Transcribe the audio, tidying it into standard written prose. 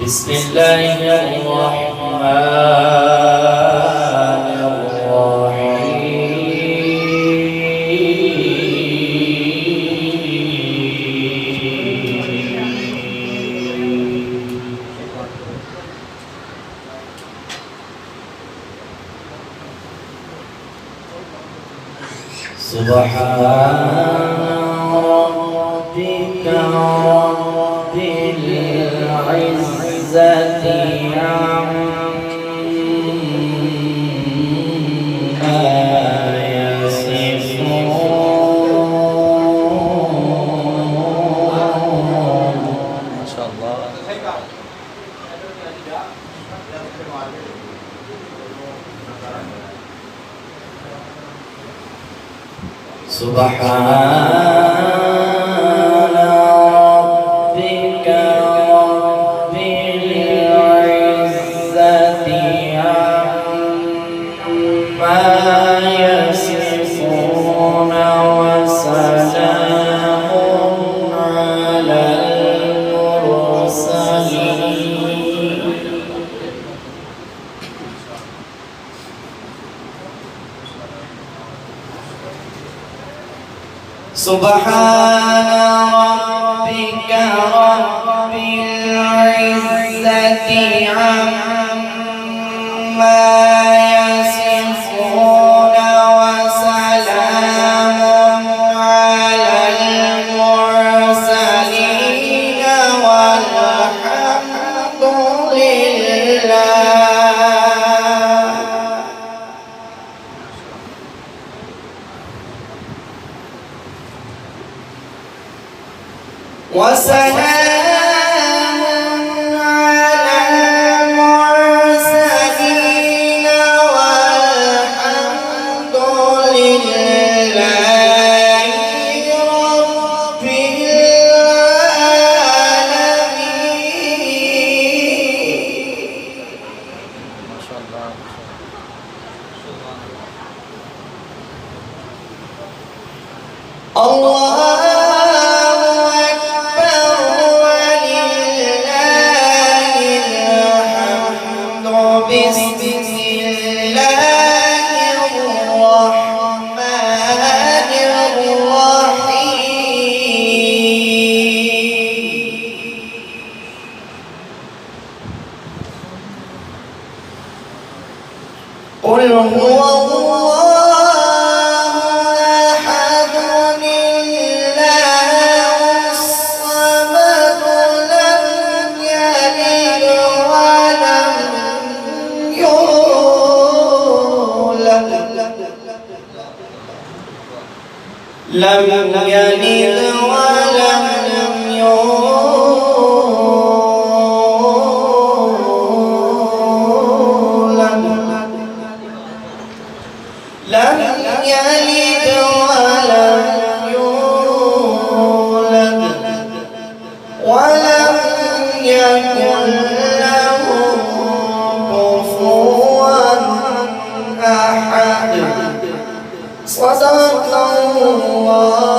بسم الله الرحمن الرحيم سبحان ربك رب العزة عما يصفون ما شاء الله سبحان ربك رب العزة عما يصفون وسلام على المرسلين سبحان ربك رب العزة عما يصفون وسلام على المرسلين والحمد لله وسلام على المرسلين والحمد لله رب العالمين ما شاء الله الله قل هو الله أحد الله الصمد لم يلد ولم يولد لم يلد ولم لم يلد ولم يولد ولم يكن له كفوا أحد صدق الله